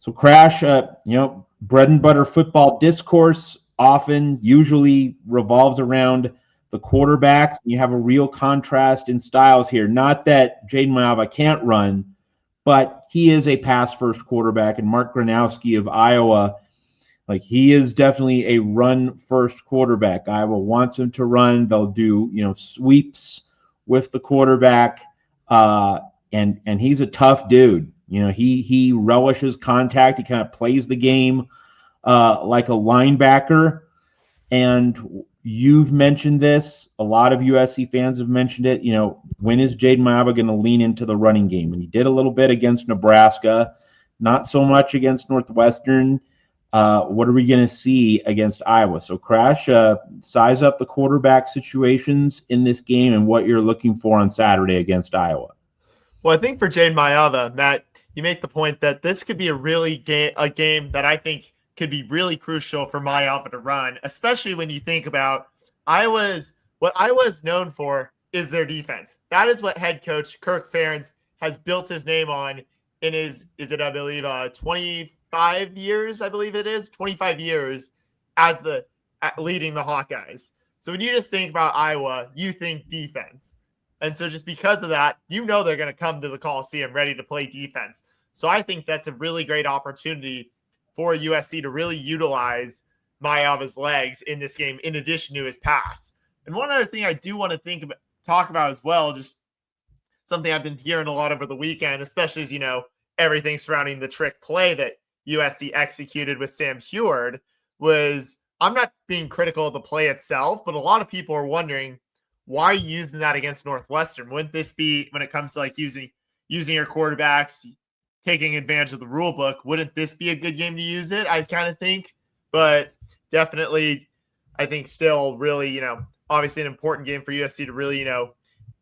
So Crash, bread and butter football discourse often usually revolves around the quarterbacks. You have a real contrast in styles here. Not that Jayden Maiava can't run, but he is a pass-first quarterback, and Mark Gronowski of Iowa, like he is definitely a run-first quarterback. Iowa wants him to run. They'll do sweeps with the quarterback, and he's a tough dude. He relishes contact. He kind of plays the game like a linebacker. And you've mentioned this. A lot of USC fans have mentioned it. When is Jayden Maiava going to lean into the running game? And he did a little bit against Nebraska, not so much against Northwestern. What are we going to see against Iowa? So, Crash, size up the quarterback situations in this game and what you're looking for on Saturday against Iowa. Well, I think for Jayden Maiava, Matt, you make the point that this could be a game that I think could be really crucial for Maiava to run, especially when you think about what Iowa's known for is their defense. That is what head coach Kirk Ferentz has built his name on in his, 25 years, I believe it is, 25 years as leading the Hawkeyes. So when you just think about Iowa, you think defense. And so just because of that, they're going to come to the Coliseum ready to play defense. So I think that's a really great opportunity for USC to really utilize Maiava's legs in this game, in addition to his pass. And one other thing I do want to talk about as well, just something I've been hearing a lot over the weekend, especially as, everything surrounding the trick play that USC executed with Sam Heward, was I'm not being critical of the play itself, but a lot of people are wondering, why are you using that against Northwestern? Wouldn't this be, when it comes to using your quarterbacks, taking advantage of the rule book, wouldn't this be a good game to use it? I kind of think, but definitely, I think still really, obviously an important game for USC to really,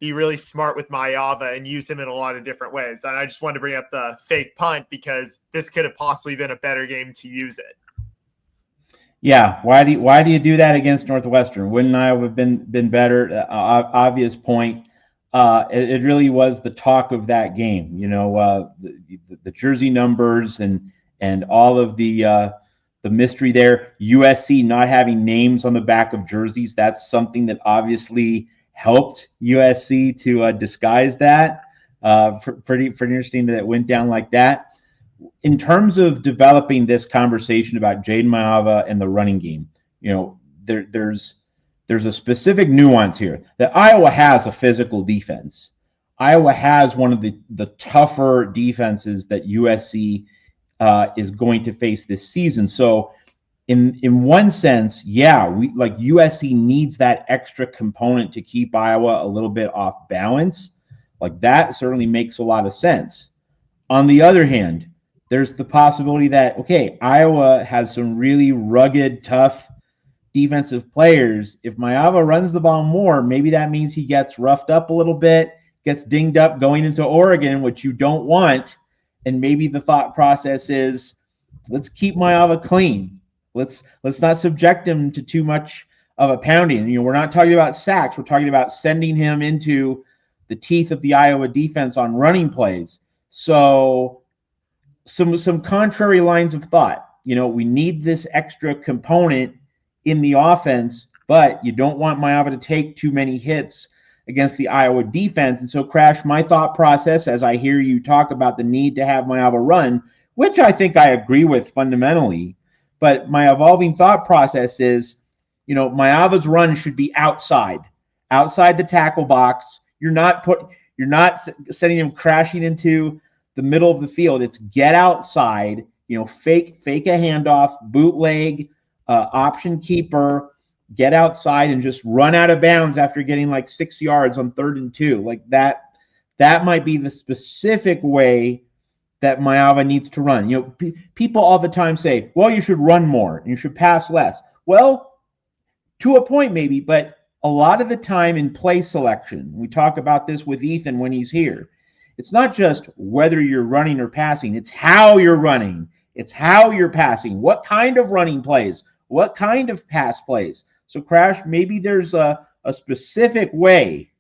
be really smart with Maiava and use him in a lot of different ways. And I just wanted to bring up the fake punt because this could have possibly been a better game to use it. Yeah, why do you do that against Northwestern? Wouldn't Iowa have been better? Obvious point. It really was the talk of that game. The jersey numbers and all of the mystery there. USC not having names on the back of jerseys. That's something that obviously helped USC to disguise that. Pretty interesting that it went down like that. In terms of developing this conversation about Jayden Maiava and the running game, there's a specific nuance here that Iowa has a physical defense. Iowa has one of the tougher defenses that USC is going to face this season. So in one sense, USC needs that extra component to keep Iowa a little bit off balance. Like that certainly makes a lot of sense. On the other hand, there's the possibility that, Iowa has some really rugged, tough defensive players. If Maiava runs the ball more, maybe that means he gets roughed up a little bit, gets dinged up going into Oregon, which you don't want. And maybe the thought process is, let's keep Maiava clean. Let's not subject him to too much of a pounding. We're not talking about sacks. We're talking about sending him into the teeth of the Iowa defense on running plays. So some contrary lines of thought. We need this extra component in the offense, but you don't want Maiava to take too many hits against the Iowa defense. And so, Crash, my thought process as I hear you talk about the need to have Maiava run, which I think I agree with fundamentally, but my evolving thought process is, Maiava's run should be outside the tackle box. You're not sending him crashing into the middle of the field. It's get outside, fake a handoff, bootleg, option keeper, get outside and just run out of bounds after getting 6 yards on 3rd and 2. Like that might be the specific way that Maiava needs to run. People all the time say, well, you should run more and you should pass less. Well, to a point maybe, but a lot of the time in play selection, we talk about this with Ethan when he's here. It's not just whether you're running or passing. It's how you're running. It's how you're passing. What kind of running plays? What kind of pass plays? So, Crash, maybe there's a specific way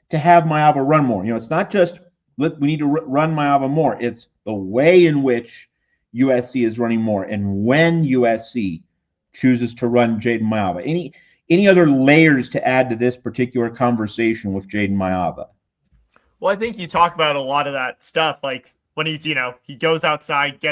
to have Maiava run more. It's not just we need to run Maiava more. It's the way in which USC is running more and when USC chooses to run Jayden Maiava. Any other layers to add to this particular conversation with Jayden Maiava? Well, I think you talk about a lot of that stuff, like when he's, he goes outside,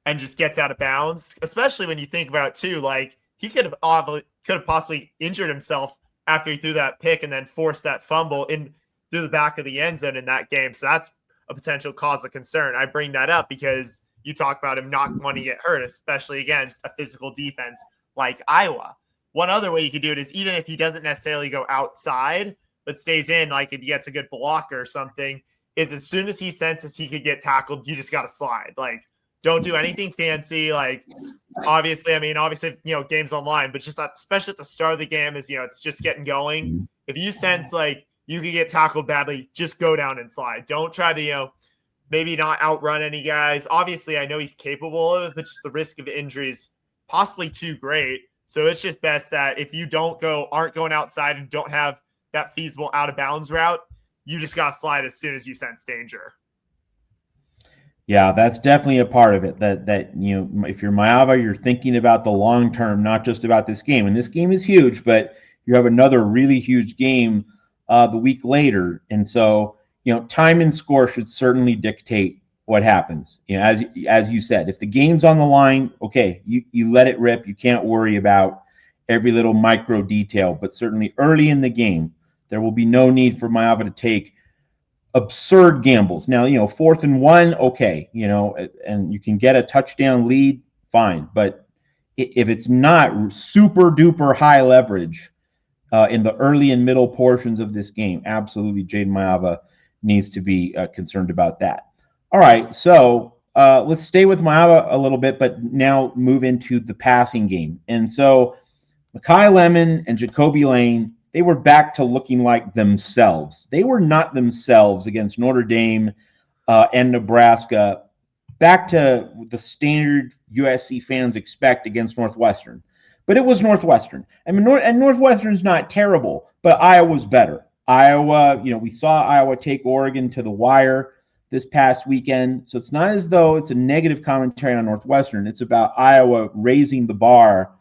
and just gets out of bounds. Especially when you think about too, like he could have possibly injured himself after he threw that pick and then forced that fumble in through the back of the end zone in that game. So that's a potential cause of concern. I bring that up because you talk about him not wanting to get hurt, especially against a physical defense like Iowa. One other way you could do it is even if he doesn't necessarily go outside, but stays in, like if he gets a good blocker or something, is as soon as he senses he could get tackled, you just got to slide. Like, don't do anything fancy. Like, obviously, game's online, but just especially at the start of the game is, it's just getting going. If you sense like you could get tackled badly, just go down and slide. Don't try to, maybe not outrun any guys. Obviously, I know he's capable of it, but just the risk of injury is possibly too great. So it's just best that if you aren't going outside and don't have that feasible out of bounds route, you just got to slide as soon as you sense danger. Yeah, that's definitely a part of it. That if you're Maiava, you're thinking about the long term, not just about this game. And this game is huge, but you have another really huge game the week later, and so time and score should certainly dictate what happens. As you said, if the game's on the line, okay, you let it rip. You can't worry about every little micro detail, but certainly early in the game, there will be no need for Maiava to take absurd gambles. Now, 4th and 1, okay, and you can get a touchdown lead, fine. But if it's not super duper high leverage in the early and middle portions of this game, absolutely Jayden Maiava needs to be concerned about that. All right, so let's stay with Maiava a little bit, but now move into the passing game. And so Makai Lemon and Jacoby Lane, they were back to looking like themselves. They were not themselves against Notre Dame and Nebraska, back to the standard USC fans expect against Northwestern. But it was Northwestern. I mean, Northwestern's not terrible, but Iowa's better. Iowa, we saw Iowa take Oregon to the wire this past weekend. So it's not as though it's a negative commentary on Northwestern. It's about Iowa raising the bar,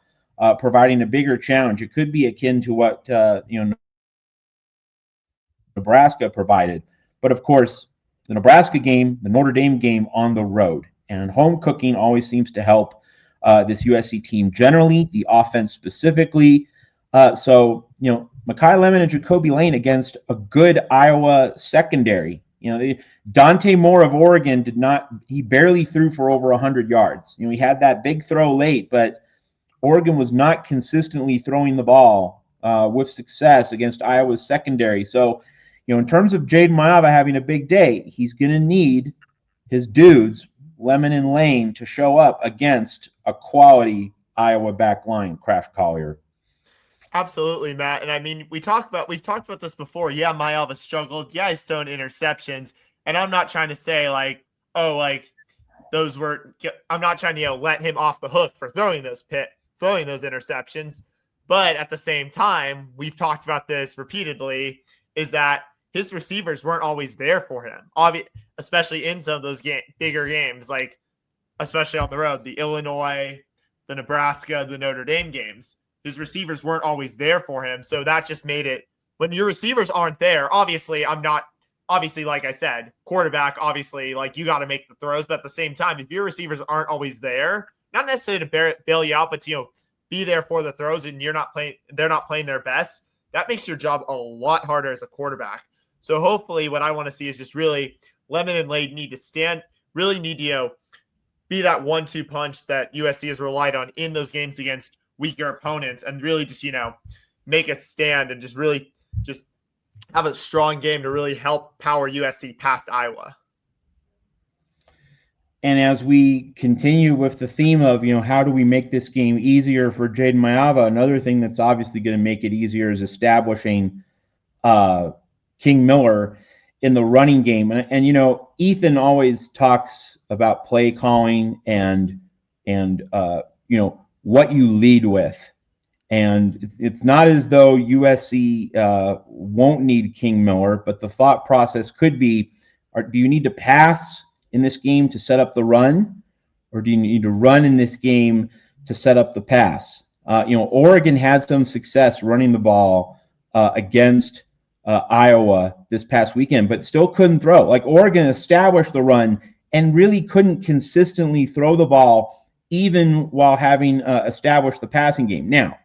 providing a bigger challenge. It could be akin to what Nebraska provided. But of course, the Nebraska game, the Notre Dame game on the road, and home cooking always seems to help this USC team generally, the offense specifically. So Makai Lemon and Jacoby Lane against a good Iowa secondary. Dante Moore of Oregon he barely threw for over 100 yards. He had that big throw late, but Oregon was not consistently throwing the ball with success against Iowa's secondary. So, in terms of Jayden Maiava having a big day, he's going to need his dudes, Lemon and Lane, to show up against a quality Iowa back line, Crash Collier. Absolutely, Matt. And I mean, we've talked about this before. Yeah, Maiava struggled. Yeah, he's thrown interceptions. And I'm not trying to say I'm not trying to let him off the hook for throwing those interceptions. But at the same time, we've talked about this repeatedly, is that his receivers weren't always there for him, especially in some of those bigger games, like especially on the road, the Illinois, the Nebraska, the Notre Dame games. His receivers weren't always there for him. So that just made it, when your receivers aren't there, obviously, like I said, quarterback, obviously, like you got to make the throws. But at the same time, if your receivers aren't always there, not necessarily to bail you out, but be there for the throws and they're not playing their best, that makes your job a lot harder as a quarterback. So hopefully what I want to see is just really Lemon and Lane need to be that 1-2 punch that USC has relied on in those games against weaker opponents, and really just, make a stand and just really just have a strong game to really help power USC past Iowa. And as we continue with the theme of, how do we make this game easier for Jayden Maiava, another thing that's obviously going to make it easier is establishing King Miller in the running game. And Ethan always talks about play calling and what you lead with. And it's not as though USC won't need King Miller, but the thought process could be, do you need to pass in this game to set up the run? or do you need to run in this game to set up the pass? Oregon had some success running the ball against Iowa this past weekend, but still couldn't throw. Like, Oregon established the run and really couldn't consistently throw the ball, even while having established the passing game. Now,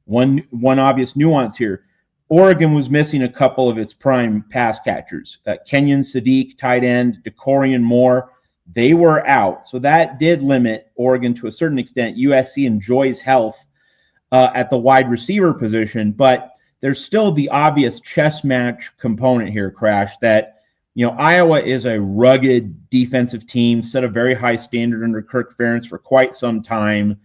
one obvious nuance here: Oregon was missing a couple of its prime pass catchers. Kenyon Sadiq, tight end, DeCorian Moore, they were out. So that did limit Oregon to a certain extent. USC enjoys health at the wide receiver position, but there's still the obvious chess match component here, Crash, that Iowa is a rugged defensive team, set a very high standard under Kirk Ferentz for quite some time.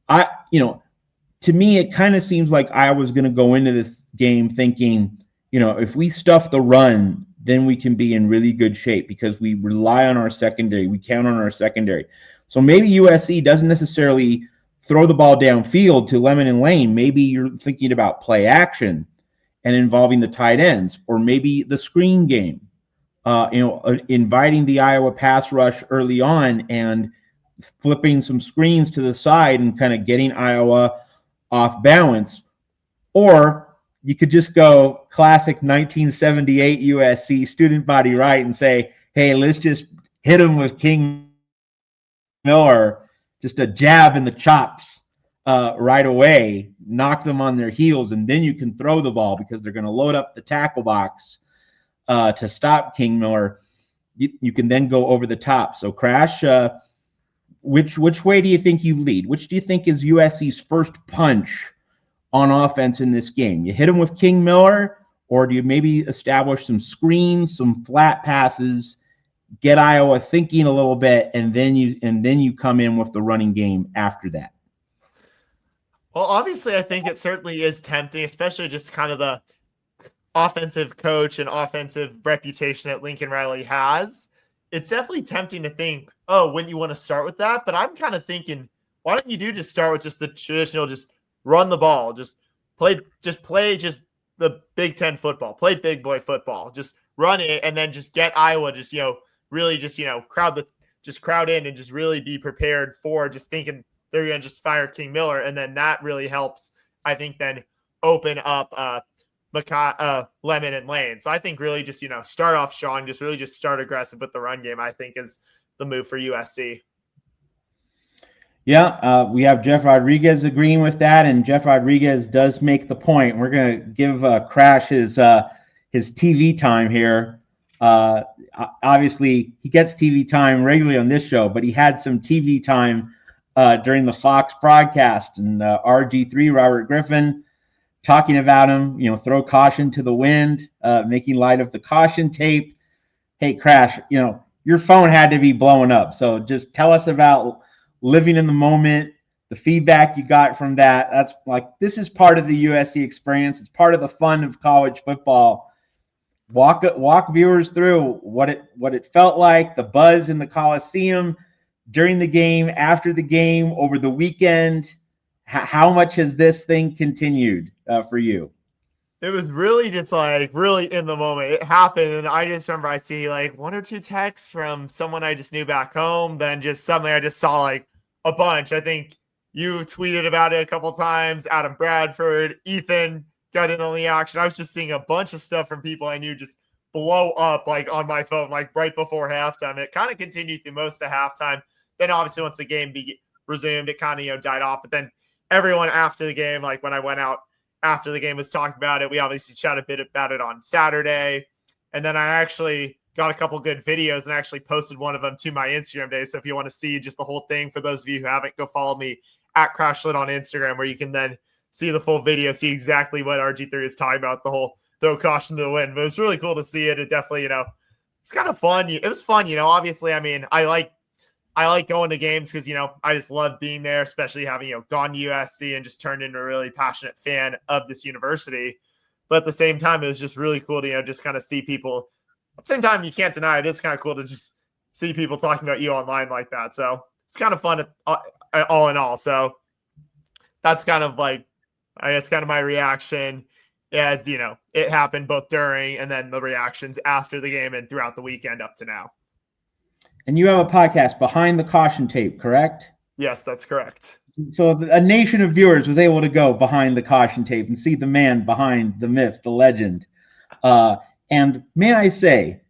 To me, it kind of seems like Iowa's going to go into this game thinking, if we stuff the run, then we can be in really good shape because we rely on our secondary. We count on our secondary. So maybe USC doesn't necessarily throw the ball downfield to Lemon and Lane. Maybe you're thinking about play action and involving the tight ends, or maybe the screen game, inviting the Iowa pass rush early on and flipping some screens to the side and kind of getting Iowa off balance. Or you could just go classic 1978 USC student body right and say, hey, let's just hit them with King Miller, just a jab in the chops right away, knock them on their heels, and then you can throw the ball because they're going to load up the tackle box to stop King Miller. You can then go over the top. So, Crash, which way do you think you lead? Which do you think is USC's first punch on offense in this game? You hit them with King Miller, or do you maybe establish some screens, some flat passes, get Iowa thinking a little bit, and then you come in with the running game after that? Well, obviously, I think it certainly is tempting, especially just kind of the offensive coach and offensive reputation that Lincoln Riley has. It's definitely tempting to think, oh, wouldn't you want to start with that? But I'm kind of thinking, why don't you just start with just the traditional, just run the ball, just play the Big Ten football, play big boy football, just run it, and then just get Iowa, just really just crowd in and just really be prepared for just thinking they're gonna just fire King Miller, and then that really helps, I think, then open up Lemon and Lane. So I think really just, start off strong, just really just start aggressive with the run game, I think is the move for USC. Yeah, we have Jeff Rodriguez agreeing with that, and Jeff Rodriguez does make the point. We're going to give Crash his TV time here. Obviously, he gets TV time regularly on this show, but he had some TV time during the Fox broadcast, and RG3, Robert Griffin, talking about him, throw caution to the wind, making light of the caution tape. Hey, Crash, your phone had to be blowing up. So just tell us about living in the moment, the feedback you got from that. That's like, this is part of the USC experience. It's part of the fun of college football. Walk viewers through what it felt like, the buzz in the Coliseum during the game, after the game, over the weekend. How much has this thing continued for you? It was really just really in the moment. It happened, and I just remember I see one or two texts from someone I just knew back home. Then just suddenly I just saw a bunch. I think you tweeted about it a couple times. Adam Bradford, Ethan got in on the action. I was just seeing a bunch of stuff from people I knew just blow up on my phone right before halftime. It kind of continued through most of halftime. Then obviously once the game resumed, it kind of died off. But then everyone after the game, when I went out after the game, was talking about it. We obviously chatted a bit about it on Saturday. And then I actually got a couple good videos and actually posted one of them to my Instagram day. So if you want to see just the whole thing, for those of you who haven't, go follow me at Crashlet on Instagram, where you can then see the full video, see exactly what RG3 is talking about, the whole throw caution to the wind. But it was really cool to see it. It definitely, it's kind of fun. It was fun, obviously. I mean, I like going to games because, I just love being there, especially having, gone to USC and just turned into a really passionate fan of this university. But at the same time, it was just really cool to, just kind of see people. At the same time, you can't deny it. It's kind of cool to just see people talking about you online like that. So it's kind of fun all in all. So that's kind of I guess kind of my reaction as, it happened both during and then the reactions after the game and throughout the weekend up to now. And you have a podcast, Behind the Caution Tape, correct? Yes, that's correct. So a nation of viewers was able to go behind the caution tape and see the man behind the myth, the legend. And may I say,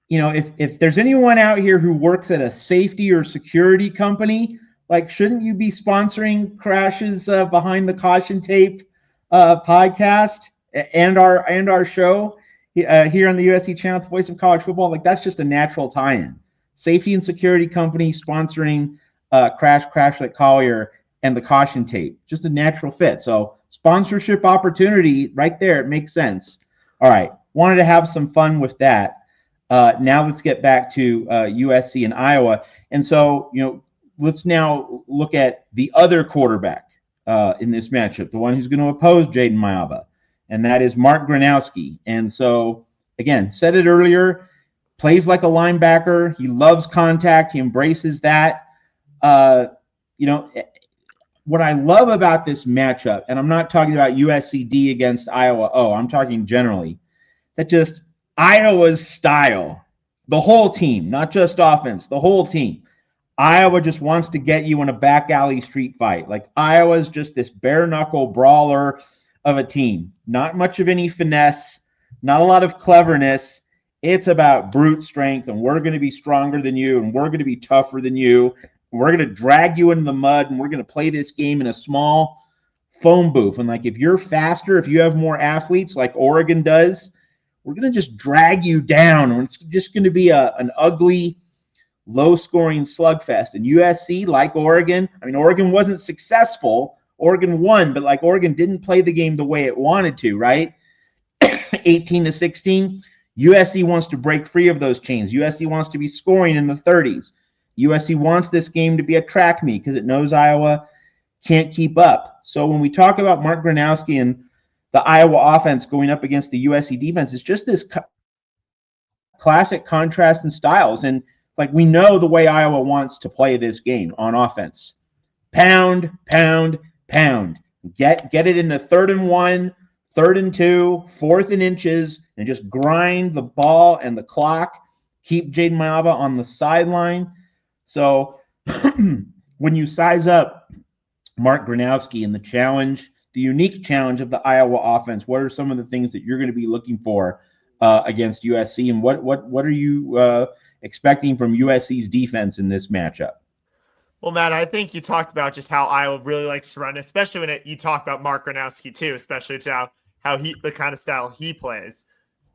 if there's anyone out here who works at a safety or security company, like, shouldn't you be sponsoring Crash's Behind the Caution Tape podcast and our show here on the USC channel, the Voice of College Football? Like, that's just a natural tie-in. Safety and security company sponsoring Crash Like Collier and the Caution Tape, just a natural fit. So sponsorship opportunity right there. It makes sense. All right. Wanted to have some fun with that. Now let's get back to USC and Iowa. And so, let's now look at the other quarterback in this matchup, the one who's going to oppose Jayden Maiava, and that is Mark Gronowski. And so, again, said it earlier, plays like a linebacker. He loves contact. He embraces that. What I love about this matchup, and I'm not talking about USCD against Iowa I'm talking generally, that just Iowa's style, the whole team, not just offense, the whole team. Iowa just wants to get you in a back alley street fight. Like, Iowa's just this bare knuckle brawler of a team. Not much of any finesse, not a lot of cleverness. It's about brute strength, and we're going to be stronger than you, and we're going to be tougher than you. We're going to drag you into the mud, and we're going to play this game in a small phone booth. And, like, if you're faster, if you have more athletes like Oregon does, we're going to just drag you down. And it's just going to be an ugly, low-scoring slugfest. And USC, like Oregon, Oregon wasn't successful. Oregon won, but, like, Oregon didn't play the game the way it wanted to, right? 18-16. USC wants to break free of those chains. USC wants to be scoring in the 30s. USC wants this game to be a track meet because it knows Iowa can't keep up. So when we talk about Mark Gronowski and the Iowa offense going up against the USC defense, it's just this classic contrast in styles. And, like, we know the way Iowa wants to play this game on offense. Pound, pound, pound. Get it into 3rd and 1, 3rd and 2, 4th and inches, and just grind the ball and the clock. Keep Jayden Maiava on the sideline. So when you size up Mark Gronowski and the challenge, the unique challenge of the Iowa offense, what are some of the things that you're going to be looking for against USC, and what are you expecting from USC's defense in this matchup? Well, Matt, I think you talked about just how Iowa really likes to run, especially when you talk about Mark Gronowski too, especially to how the kind of style he plays.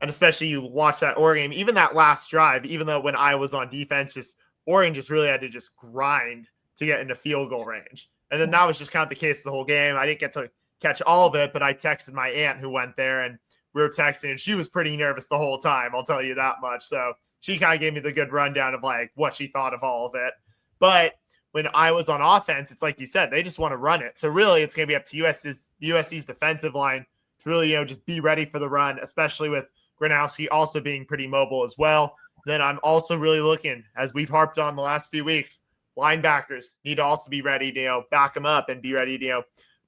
And especially you watch that Oregon game, even that last drive, even though when I was on defense, Oregon just really had to just grind to get into field goal range. And then that was just kind of the case the whole game. I didn't get to catch all of it, but I texted my aunt who went there, and we were texting, and she was pretty nervous the whole time. I'll tell you that much. So she kind of gave me the good rundown of, like, what she thought of all of it. But when I was on offense, it's like you said, they just want to run it. So really it's going to be up to USC's defensive line to really, just be ready for the run, especially with Gronowski also being pretty mobile as well. Then I'm also really looking, as we've harped on the last few weeks, linebackers need to also be ready to, back them up and be ready to,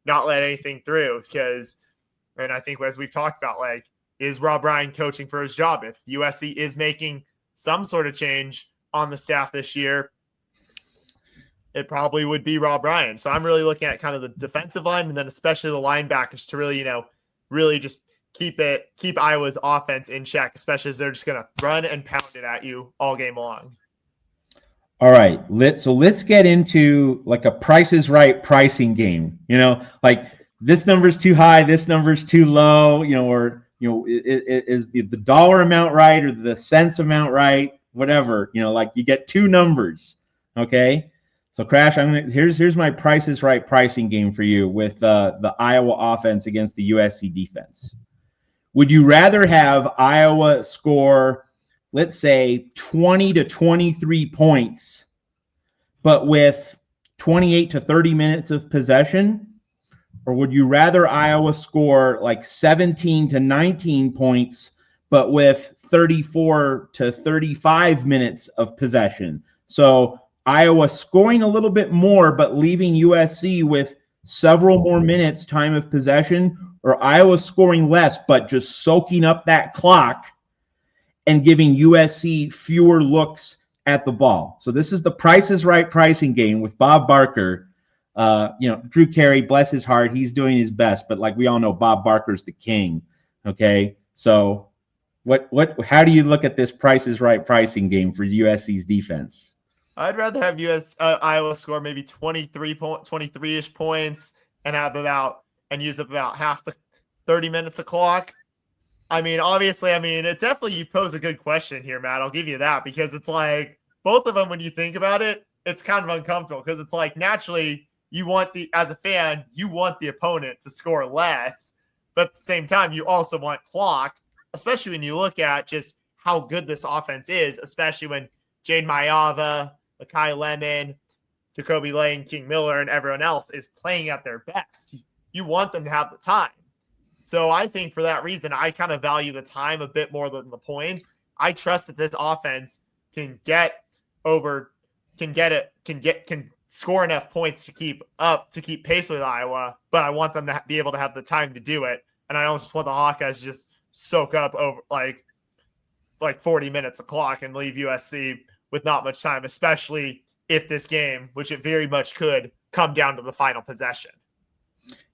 not let anything through. Because, and I think as we've talked about, like, is Rob Ryan coaching for his job? If USC is making some sort of change on the staff this year, it probably would be Rob Ryan. So I'm really looking at kind of the defensive line, and then especially the linebackers to really, really just keep Iowa's offense in check, especially as they're just going to run and pound it at you all game long. All right. Let's get into, like, a Price is Right pricing game. Like, this number's too high, this number's too low, or, is the dollar amount right or the cents amount right? Whatever, like, you get two numbers. Okay. So, Crash, here's my Price is Right pricing game for you with the Iowa offense against the USC defense. Would you rather have Iowa score, let's say, 20 to 23 points, but with 28 to 30 minutes of possession? Or would you rather Iowa score like 17 to 19 points, but with 34 to 35 minutes of possession? So Iowa scoring a little bit more, but leaving USC with several more minutes time of possession, or Iowa scoring less, but just soaking up that clock and giving USC fewer looks at the ball. So this is the Price is Right pricing game with Bob Barker. Drew Carey, bless his heart, he's doing his best, but like we all know, Bob Barker's the king. Okay, so how do you look at this Price is Right pricing game for USC's defense? I'd rather have Iowa score maybe 23-ish points and use up about half the 30 minutes of clock. I mean, obviously, it definitely, you pose a good question here, Matt. I'll give you that, because it's like both of them, when you think about it, it's kind of uncomfortable, because it's like naturally as a fan, you want the opponent to score less, but at the same time, you also want clock, especially when you look at just how good this offense is, especially when Jayden Maiava, Makai Lemon, Jacoby Lane, King Miller, and everyone else is playing at their best. You want them to have the time. So I think for that reason, I kind of value the time a bit more than the points. I trust that this offense can score enough points to keep pace with Iowa, but I want them to be able to have the time to do it. And I don't just want the Hawkeyes to just soak up over like 40 minutes of clock and leave USC with not much time, especially if this game, which it very much could, come down to the final possession.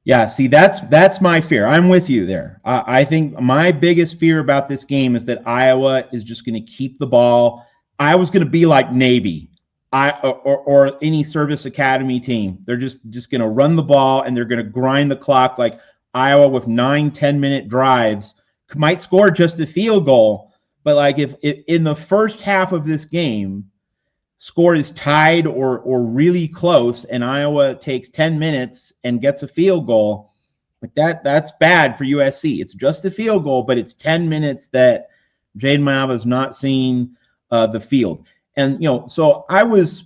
Yeah, see, that's my fear. I'm with you there. I think my biggest fear about this game is that Iowa is just going to keep the ball. Iowa's going to be like Navy, or any service academy team. They're just going to run the ball, and they're going to grind the clock like Iowa with 9-10-minute drives. Might score just a field goal, but like if in the first half of this game, score is tied or really close, and Iowa takes 10 minutes and gets a field goal, like that's bad for USC. It's just a field goal, but it's 10 minutes that Jayden Maiava is not seeing the field. And so I was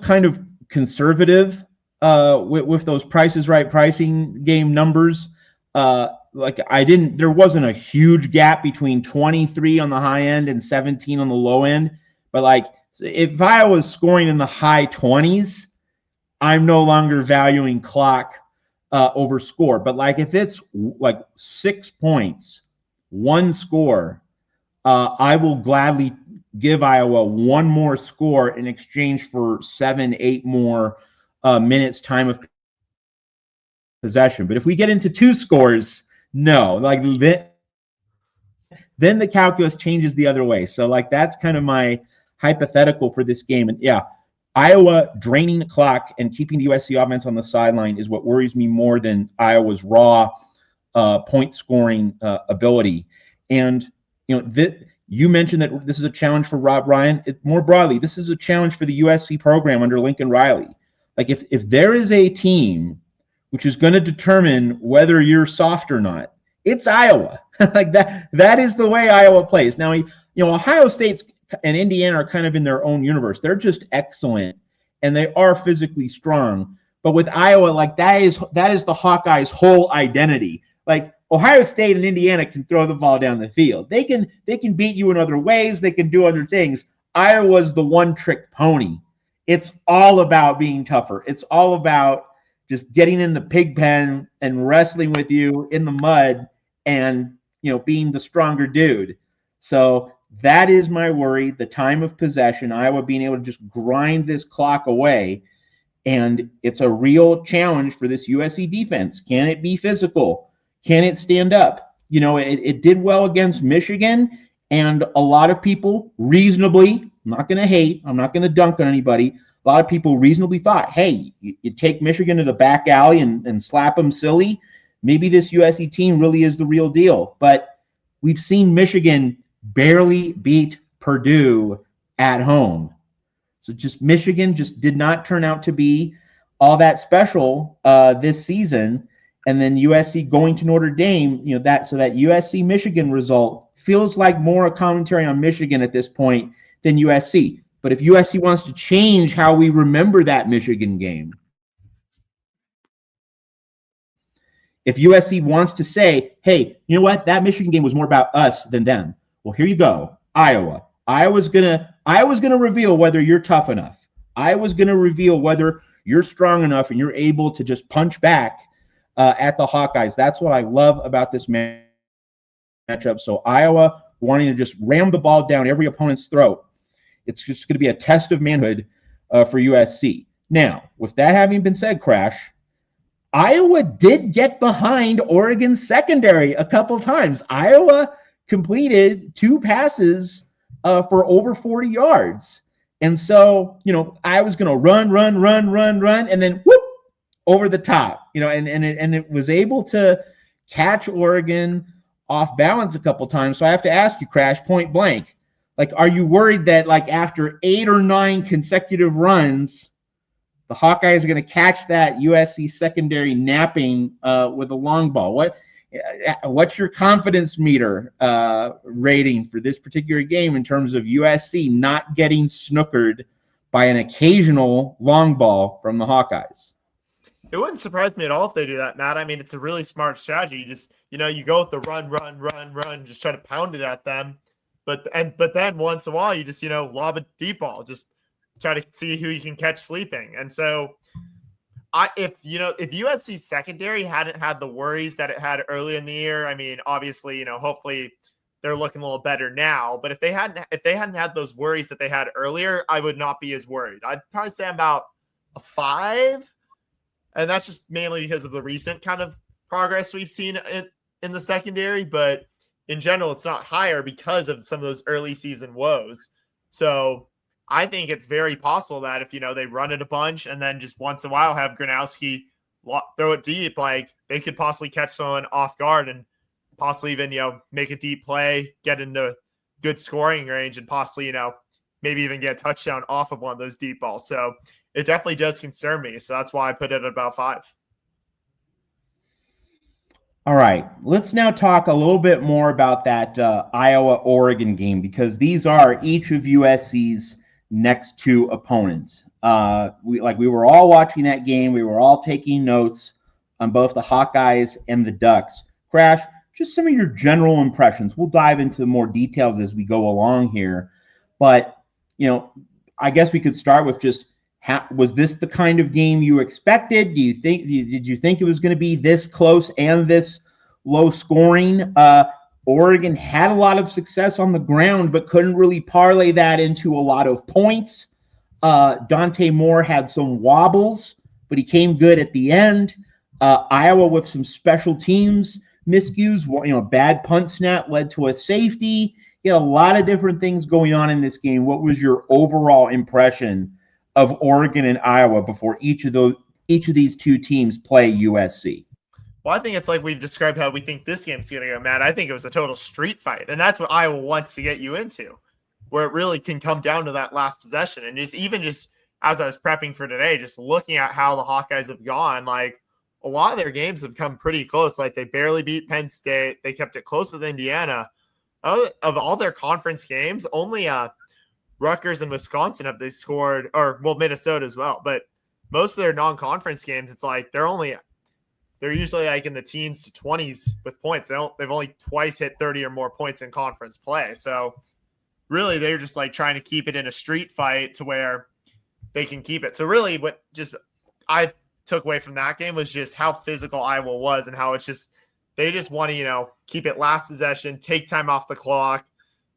kind of conservative with those Price is Right pricing game numbers. There wasn't a huge gap between 23 on the high end and 17 on the low end, but like, if Iowa was scoring in the high 20s, I'm no longer valuing clock over score. But like if it's like 6 points, one score, I will gladly give Iowa one more score in exchange for 7-8 more minutes time of possession. But if we get into 2 scores, no, like then the calculus changes the other way. So like that's kind of my hypothetical for this game. And yeah, Iowa draining the clock and keeping the USC offense on the sideline is what worries me more than Iowa's raw point scoring ability. And you mentioned that this is a challenge for Rob Ryan. More broadly, this is a challenge for the USC program under Lincoln Riley. Like if there is a team which is going to determine whether you're soft or not, it's Iowa. Like that is the way Iowa plays. Now, Ohio State's and Indiana are kind of in their own universe. They're just excellent, and they are physically strong. But with Iowa, like that is the Hawkeyes' whole identity. Like Ohio State and Indiana can throw the ball down the field. They can beat you in other ways. They can do other things. Iowa's the one-trick pony. It's all about being tougher. It's all about just getting in the pig pen and wrestling with you in the mud and being the stronger dude. So that is my worry, the time of possession, Iowa being able to just grind this clock away. And it's a real challenge for this USC defense. Can it be physical? Can it stand up? It did well against Michigan, and a lot of people reasonably, I'm not going to hate, I'm not going to dunk on anybody, a lot of people reasonably thought, hey, you take Michigan to the back alley and slap them silly, maybe this USC team really is the real deal. But we've seen Michigan barely beat Purdue at home. So Michigan just did not turn out to be all that special this season. And then USC going to Notre Dame, that USC Michigan result feels like more a commentary on Michigan at this point than USC. But if USC wants to change how we remember that Michigan game, if USC wants to say, hey, you know what, that Michigan game was more about us than them. Well, here you go, Iowa. Iowa's gonna reveal whether you're tough enough. Iowa's gonna reveal whether you're strong enough and you're able to just punch back at the Hawkeyes. That's what I love about this matchup. So Iowa wanting to just ram the ball down every opponent's throat It's just going to be a test of manhood for USC. Now, with that having been said, Crash, Iowa did get behind Oregon's secondary a couple times. Iowa completed 2 passes for over 40 yards. And so, I was going to run, and then whoop, over the top, and it was able to catch Oregon off balance a couple times. So I have to ask you, Crash, point blank, like, are you worried that like after 8 or 9 consecutive runs, the Hawkeyes are going to catch that USC secondary napping with a long ball? What's your confidence meter rating for this particular game in terms of USC not getting snookered by an occasional long ball from the Hawkeyes? It wouldn't surprise me at all if they do that, Matt. I mean, it's a really smart strategy. You just, you go with the run, just try to pound it at them. But then once in a while, you just, lob a deep ball, just try to see who you can catch sleeping. And so if USC's secondary hadn't had the worries that it had early in the year, I mean, obviously, hopefully they're looking a little better now. But if they hadn't had those worries that they had earlier, I would not be as worried. I'd probably say I'm about a 5. And that's just mainly because of the recent kind of progress we've seen in the secondary. But in general, it's not higher because of some of those early season woes. So I think it's very possible that if, they run it a bunch and then just once in a while have Gronowski throw it deep, like they could possibly catch someone off guard and possibly even, make a deep play, get into good scoring range and possibly, maybe even get a touchdown off of one of those deep balls. So it definitely does concern me. So that's why I put it at about 5. All right. Let's now talk a little bit more about that Iowa-Oregon game, because these are each of USC's next 2 opponents. We were all watching that game. We were all taking notes on both the Hawkeyes and the Ducks. Crash, just some of your general impressions. We'll dive into more details as we go along here. But, I guess we could start with just, was this the kind of game you expected? Did you think it was going to be this close and this low scoring? Oregon had a lot of success on the ground, but couldn't really parlay that into a lot of points. Dante Moore had some wobbles, but he came good at the end. Iowa with some special teams miscues, bad punt snap led to a safety. You had a lot of different things going on in this game. What was your overall impression of Oregon and Iowa before each of these 2 teams play USC? Well, I think it's like we've described how we think this game's going to go, Matt. I think it was a total street fight, and that's what Iowa wants to get you into, where it really can come down to that last possession. And just as I was prepping for today, just looking at how the Hawkeyes have gone, like a lot of their games have come pretty close. Like they barely beat Penn State. They kept it close with Indiana. Of all their conference games, only Rutgers and Wisconsin have they scored, or Minnesota as well. But most of their non-conference games, it's like they're usually like in the teens to 20s with points. They've only twice hit 30 or more points in conference play. So really, they're just like trying to keep it in a street fight to where they can keep it. So really, what just I took away from that game was just how physical Iowa was and how it's just they just want to keep it last possession, take time off the clock,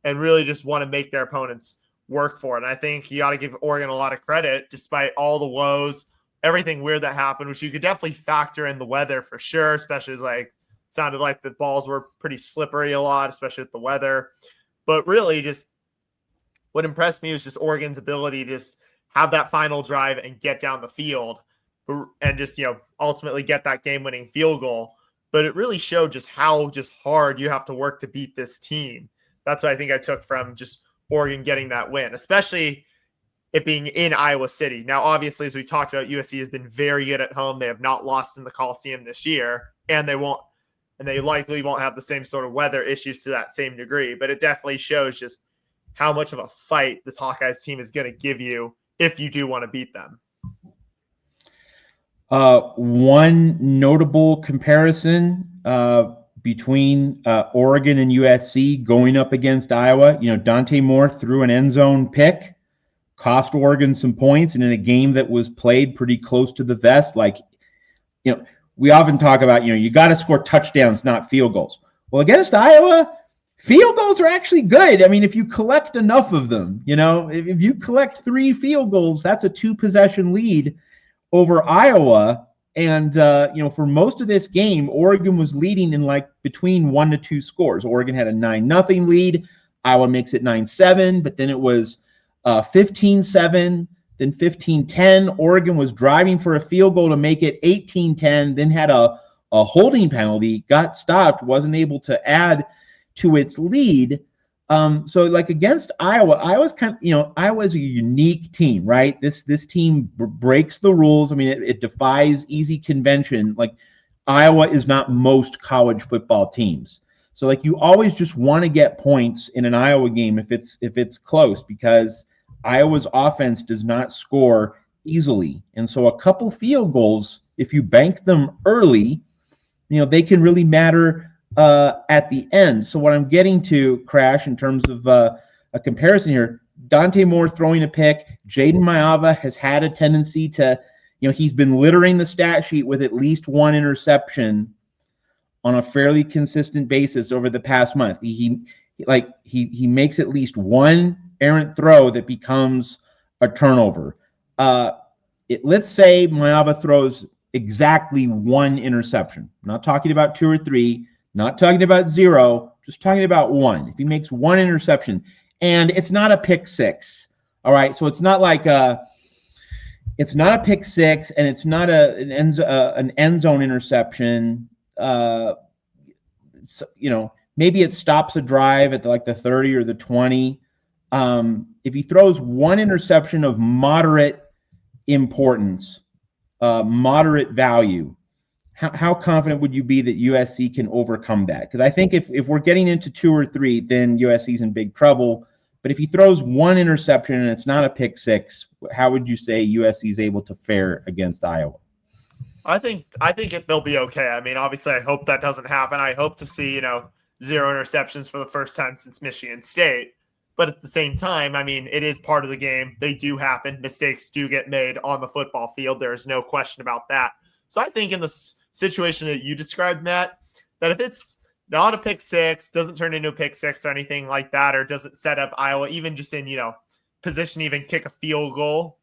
and really just want to make their opponents work for it. And I think you got to give Oregon a lot of credit despite all the woes, everything weird that happened, which you could definitely factor in the weather for sure, especially as sounded like the balls were pretty slippery a lot, especially with the weather. But really just what impressed me was just Oregon's ability to just have that final drive and get down the field and just, ultimately get that game-winning field goal. But it really showed just how just hard you have to work to beat this team. That's what I think I took from just Oregon getting that win, especially it being in Iowa City. Now, obviously, as we talked about, USC has been very good at home. They have not lost in the Coliseum this year, and they likely won't have the same sort of weather issues to that same degree. But it definitely shows just how much of a fight this Hawkeyes team is going to give you if you do want to beat them. One notable comparison between Oregon and USC going up against Iowa, Dante Moore threw an end zone pick, cost Oregon some points, and in a game that was played pretty close to the vest, we often talk about, you got to score touchdowns, not field goals. Well, against Iowa, Field goals are actually good. I mean, if you collect enough of them, if you collect 3 field goals, that's a 2-possession lead over Iowa. And, for most of this game, Oregon was leading in like between 1 to 2 scores. Oregon had a 9-0 lead. Iowa makes it 9-7, but then it was 15-7, then 15-10. Oregon was driving for a field goal to make it 18-10, then had a holding penalty, got stopped, wasn't able to add to its lead. So like against Iowa, Iowa's a unique team, right? This team breaks the rules. I mean, it defies easy convention. Like Iowa is not most college football teams. So like you always just want to get points in an Iowa game if it's close, because Iowa's offense does not score easily. And so a couple field goals, if you bank them early, they can really matter at the end. So what I'm getting to, Crash, in terms of a comparison here, Dante Moore throwing a pick, Jayden Maiava has had a tendency to, he's been littering the stat sheet with at least 1 interception on a fairly consistent basis over the past month. He makes at least 1 errant throw that becomes a turnover. Let's say Maiava throws exactly 1 interception. I'm not talking about 2 or 3, not talking about 0, just talking about 1. If he makes 1 interception, and it's not a pick 6, all right? So it's not like it's not a pick 6, and it's not an end zone interception. Maybe it stops a drive at the 30 or the 20. If he throws 1 interception of moderate importance, moderate value, how confident would you be that USC can overcome that? Because I think if we're getting into 2 or 3, then USC's in big trouble. But if he throws 1 interception and it's not a pick 6, how would you say USC is able to fare against Iowa? I think they'll be okay. I mean, obviously, I hope that doesn't happen. I hope to see 0 interceptions for the first time since Michigan State. But at the same time, I mean, it is part of the game. They do happen. Mistakes do get made on the football field. There is no question about that. So I think in the situation that you described, Matt, that if it's not a pick 6, doesn't turn into a pick 6 or anything like that, or doesn't set up Iowa, even just in, position, even kick a field goal,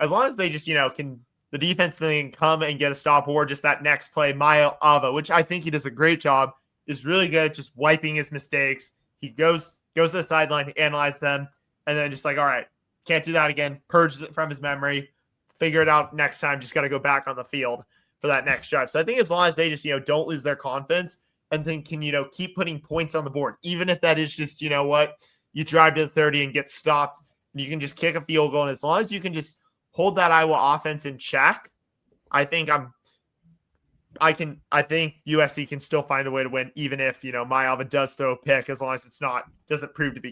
as long as they just, can the defense then come and get a stop, or just that next play, Maiava, which I think he does a great job, is really good at just wiping his mistakes. He goes to the sideline, analyze them, and then just like, all right, can't do that again, purges it from his memory, figure it out next time, just got to go back on the field for that next drive. So I think as long as they just, don't lose their confidence and then can, keep putting points on the board, even if that is just, you drive to the 30 and get stopped, and you can just kick a field goal. And as long as you can just hold that Iowa offense in check, I think USC can still find a way to win, even if, Maiava does throw a pick, as long as doesn't prove to be